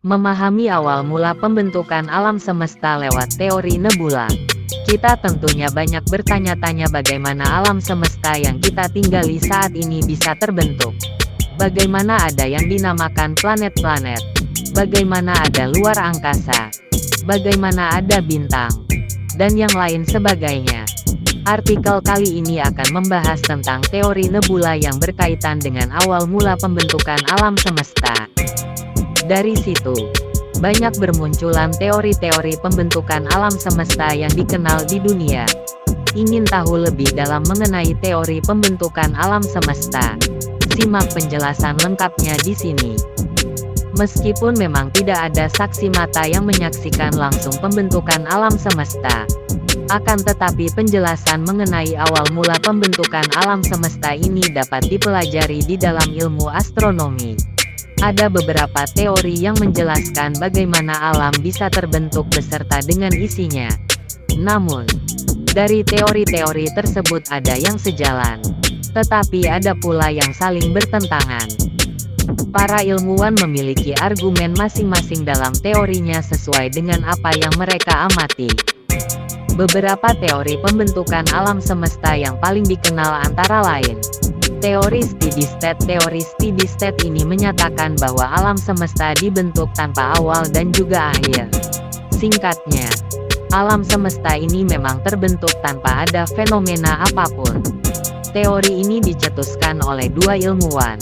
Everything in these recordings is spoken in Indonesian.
Memahami awal mula pembentukan alam semesta lewat teori nebula. Kita tentunya banyak bertanya-tanya bagaimana alam semesta yang kita tinggali saat ini bisa terbentuk. Bagaimana ada yang dinamakan planet-planet? Bagaimana ada luar angkasa? Bagaimana ada bintang? Dan yang lain sebagainya. Artikel kali ini akan membahas tentang teori nebula yang berkaitan dengan awal mula pembentukan alam semesta. Dari situ, banyak bermunculan teori-teori pembentukan alam semesta yang dikenal di dunia. Ingin tahu lebih dalam mengenai teori pembentukan alam semesta? Simak penjelasan lengkapnya di sini. Meskipun memang tidak ada saksi mata yang menyaksikan langsung pembentukan alam semesta, akan tetapi penjelasan mengenai awal mula pembentukan alam semesta ini dapat dipelajari di dalam ilmu astronomi. Ada beberapa teori yang menjelaskan bagaimana alam bisa terbentuk beserta dengan isinya. Namun, dari teori-teori tersebut ada yang sejalan, tetapi ada pula yang saling bertentangan. Para ilmuwan memiliki argumen masing-masing dalam teorinya sesuai dengan apa yang mereka amati. Beberapa teori pembentukan alam semesta yang paling dikenal antara lain teori steady state. Teori steady state ini menyatakan bahwa alam semesta dibentuk tanpa awal dan juga akhir. Singkatnya, alam semesta ini memang terbentuk tanpa ada fenomena apapun. Teori ini dicetuskan oleh dua ilmuwan,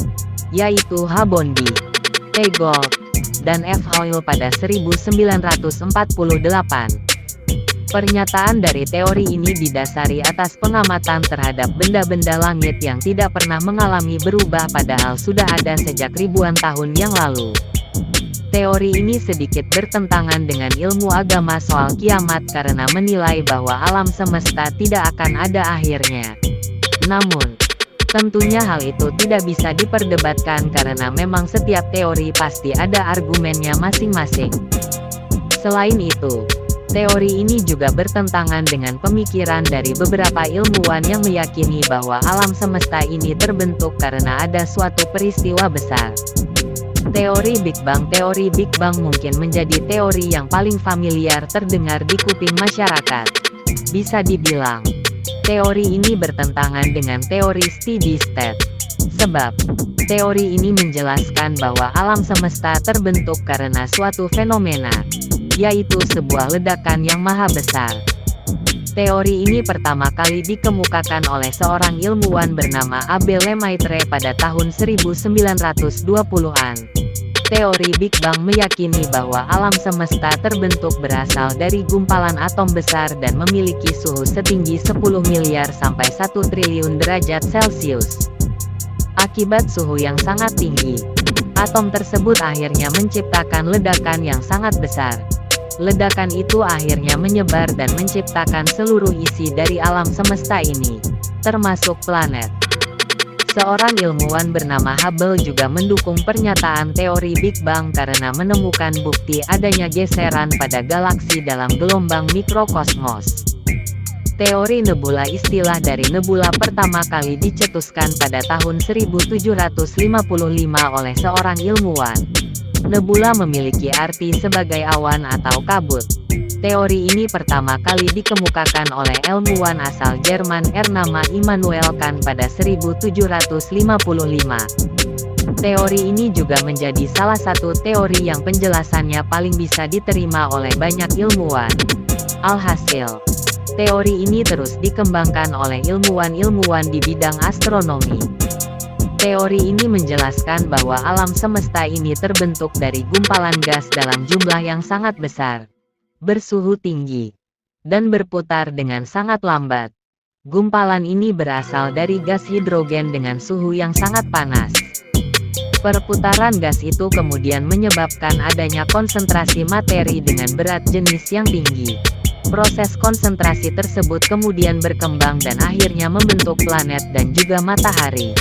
yaitu H. Bondi, T. Gold, dan F. Hoyle pada 1948. Pernyataan dari teori ini didasari atas pengamatan terhadap benda-benda langit yang tidak pernah mengalami berubah padahal sudah ada sejak ribuan tahun yang lalu. Teori ini sedikit bertentangan dengan ilmu agama soal kiamat karena menilai bahwa alam semesta tidak akan ada akhirnya. Namun, tentunya hal itu tidak bisa diperdebatkan karena memang setiap teori pasti ada argumennya masing-masing. Selain itu, teori ini juga bertentangan dengan pemikiran dari beberapa ilmuwan yang meyakini bahwa alam semesta ini terbentuk karena ada suatu peristiwa besar. Teori Big Bang. Teori Big Bang mungkin menjadi teori yang paling familiar terdengar di kuping masyarakat. Bisa dibilang, teori ini bertentangan dengan teori steady state. Sebab, teori ini menjelaskan bahwa alam semesta terbentuk karena suatu fenomena, yaitu sebuah ledakan yang maha besar. Teori ini pertama kali dikemukakan oleh seorang ilmuwan bernama Abel Lemaitre pada tahun 1920-an. Teori Big Bang meyakini bahwa alam semesta terbentuk berasal dari gumpalan atom besar dan memiliki suhu setinggi 10 miliar sampai 1 triliun derajat Celcius. Akibat suhu yang sangat tinggi, atom tersebut akhirnya menciptakan ledakan yang sangat besar. Ledakan itu akhirnya menyebar dan menciptakan seluruh isi dari alam semesta ini, termasuk planet. Seorang ilmuwan bernama Hubble juga mendukung pernyataan teori Big Bang karena menemukan bukti adanya geseran pada galaksi dalam gelombang mikrokosmos. Teori nebula. Istilah dari nebula pertama kali dicetuskan pada tahun 1755 oleh seorang ilmuwan. Nebula memiliki arti sebagai awan atau kabut. Teori ini pertama kali dikemukakan oleh ilmuwan asal Jerman bernama Immanuel Kant pada 1755. Teori ini juga menjadi salah satu teori yang penjelasannya paling bisa diterima oleh banyak ilmuwan. Alhasil, teori ini terus dikembangkan oleh ilmuwan-ilmuwan di bidang astronomi. Teori ini menjelaskan bahwa alam semesta ini terbentuk dari gumpalan gas dalam jumlah yang sangat besar, bersuhu tinggi, dan berputar dengan sangat lambat. Gumpalan ini berasal dari gas hidrogen dengan suhu yang sangat panas. Perputaran gas itu kemudian menyebabkan adanya konsentrasi materi dengan berat jenis yang tinggi. Proses konsentrasi tersebut kemudian berkembang dan akhirnya membentuk planet dan juga matahari.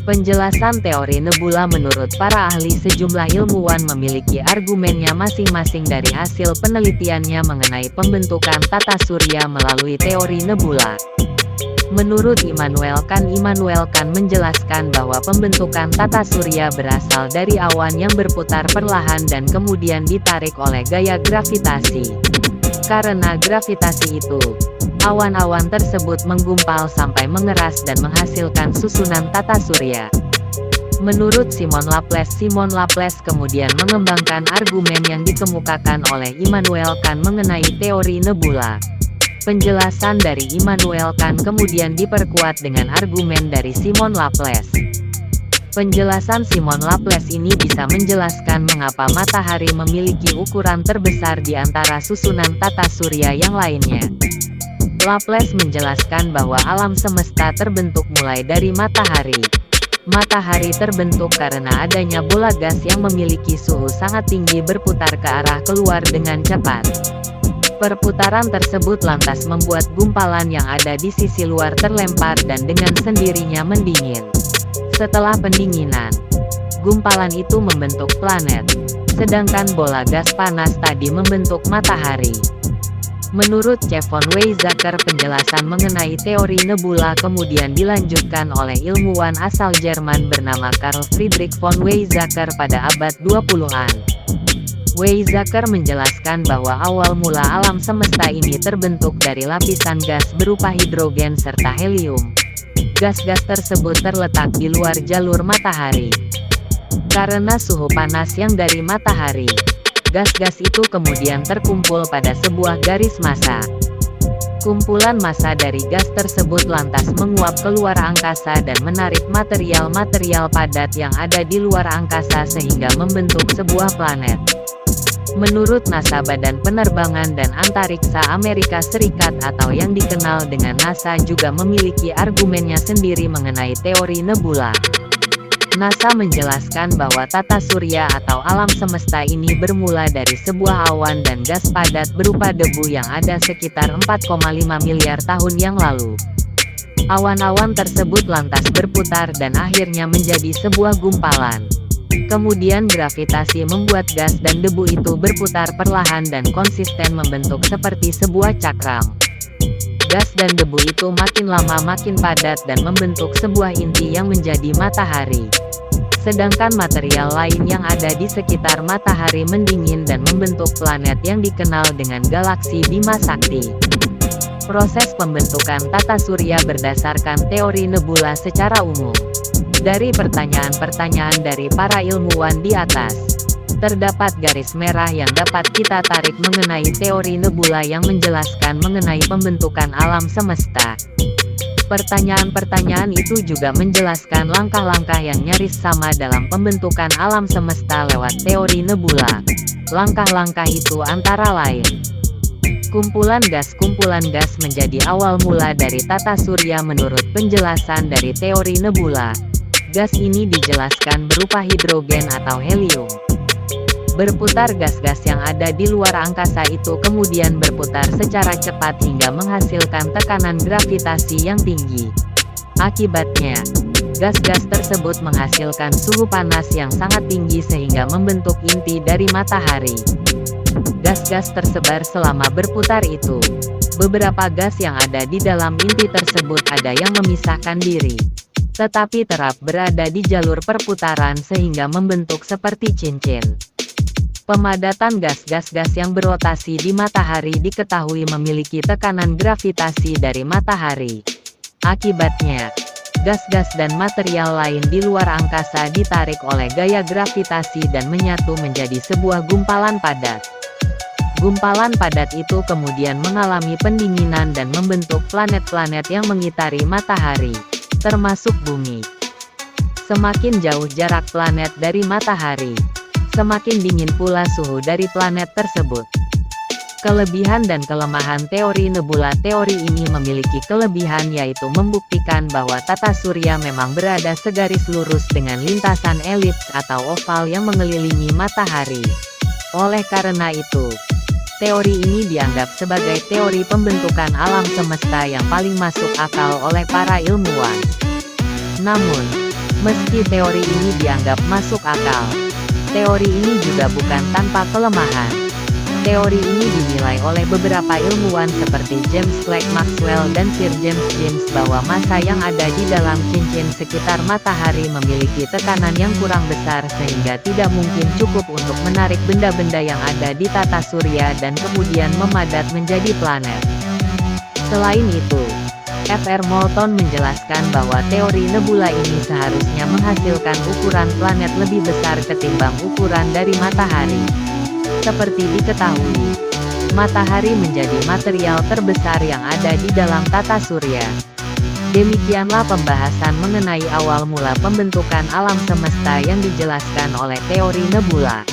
Penjelasan teori nebula menurut para ahli. Sejumlah ilmuwan memiliki argumennya masing-masing dari hasil penelitiannya mengenai pembentukan tata surya melalui teori nebula. Menurut Immanuel Kant menjelaskan bahwa pembentukan tata surya berasal dari awan yang berputar perlahan dan kemudian ditarik oleh gaya gravitasi. Karena gravitasi itu, awan-awan tersebut menggumpal sampai mengeras dan menghasilkan susunan tata surya. Menurut Simon Laplace kemudian mengembangkan argumen yang dikemukakan oleh Immanuel Kant mengenai teori nebula. Penjelasan dari Immanuel Kant kemudian diperkuat dengan argumen dari Simon Laplace. Penjelasan Simon Laplace ini bisa menjelaskan mengapa matahari memiliki ukuran terbesar di antara susunan tata surya yang lainnya. Laplace menjelaskan bahwa alam semesta terbentuk mulai dari matahari. Matahari terbentuk karena adanya bola gas yang memiliki suhu sangat tinggi berputar ke arah keluar dengan cepat. Perputaran tersebut lantas membuat gumpalan yang ada di sisi luar terlempar dan dengan sendirinya mendingin. Setelah pendinginan, gumpalan itu membentuk planet, sedangkan bola gas panas tadi membentuk matahari. Menurut C. von Weizsäcker, penjelasan mengenai teori nebula kemudian dilanjutkan oleh ilmuwan asal Jerman bernama Carl Friedrich von Weizsäcker pada abad 20-an. Weizsäcker menjelaskan bahwa awal mula alam semesta ini terbentuk dari lapisan gas berupa hidrogen serta helium. Gas-gas tersebut terletak di luar jalur matahari. Karena suhu panas yang dari matahari, gas-gas itu kemudian terkumpul pada sebuah garis massa. Kumpulan massa dari gas tersebut lantas menguap keluar angkasa dan menarik material-material padat yang ada di luar angkasa sehingga membentuk sebuah planet. Menurut NASA, Badan Penerbangan dan Antariksa Amerika Serikat atau yang dikenal dengan NASA juga memiliki argumennya sendiri mengenai teori nebula. NASA menjelaskan bahwa tata surya atau alam semesta ini bermula dari sebuah awan dan gas padat berupa debu yang ada sekitar 4,5 miliar tahun yang lalu. Awan-awan tersebut lantas berputar dan akhirnya menjadi sebuah gumpalan. Kemudian gravitasi membuat gas dan debu itu berputar perlahan dan konsisten membentuk seperti sebuah cakram. Gas dan debu itu makin lama makin padat dan membentuk sebuah inti yang menjadi matahari. Sedangkan material lain yang ada di sekitar matahari mendingin dan membentuk planet yang dikenal dengan galaksi Bima Sakti. Proses pembentukan tata surya berdasarkan teori nebula secara umum. Dari pertanyaan-pertanyaan dari para ilmuwan di atas, terdapat garis merah yang dapat kita tarik mengenai teori nebula yang menjelaskan mengenai pembentukan alam semesta. Pertanyaan-pertanyaan itu juga menjelaskan langkah-langkah yang nyaris sama dalam pembentukan alam semesta lewat teori nebula. Langkah-langkah itu antara lain: kumpulan gas menjadi awal mula dari tata surya menurut penjelasan dari teori nebula. Gas ini dijelaskan berupa hidrogen atau helium. Berputar gas-gas yang ada di luar angkasa itu kemudian berputar secara cepat hingga menghasilkan tekanan gravitasi yang tinggi. Akibatnya, gas-gas tersebut menghasilkan suhu panas yang sangat tinggi sehingga membentuk inti dari matahari. Gas-gas tersebar selama berputar itu. Beberapa gas yang ada di dalam inti tersebut ada yang memisahkan diri, tetapi tetap berada di jalur perputaran sehingga membentuk seperti cincin. Pemadatan gas-gas yang berotasi di matahari diketahui memiliki tekanan gravitasi dari matahari. Akibatnya, gas-gas dan material lain di luar angkasa ditarik oleh gaya gravitasi dan menyatu menjadi sebuah gumpalan padat. Gumpalan padat itu kemudian mengalami pendinginan dan membentuk planet-planet yang mengitari matahari, termasuk bumi. Semakin jauh jarak planet dari matahari, semakin dingin pula suhu dari planet tersebut. Kelebihan dan kelemahan teori nebula. Teori ini memiliki kelebihan yaitu membuktikan bahwa tata surya memang berada segaris lurus dengan lintasan elips atau oval yang mengelilingi matahari. Oleh karena itu, teori ini dianggap sebagai teori pembentukan alam semesta yang paling masuk akal oleh para ilmuwan. Namun, meski teori ini dianggap masuk akal, teori ini juga bukan tanpa kelemahan. Teori ini dinilai oleh beberapa ilmuwan seperti James Clerk Maxwell dan Sir James James bahwa massa yang ada di dalam cincin sekitar matahari memiliki tekanan yang kurang besar sehingga tidak mungkin cukup untuk menarik benda-benda yang ada di tata surya dan kemudian memadat menjadi planet. Selain itu, Fr. Moulton menjelaskan bahwa teori nebula ini seharusnya menghasilkan ukuran planet lebih besar ketimbang ukuran dari matahari. Seperti diketahui, matahari menjadi material terbesar yang ada di dalam tata surya. Demikianlah pembahasan mengenai awal mula pembentukan alam semesta yang dijelaskan oleh teori nebula.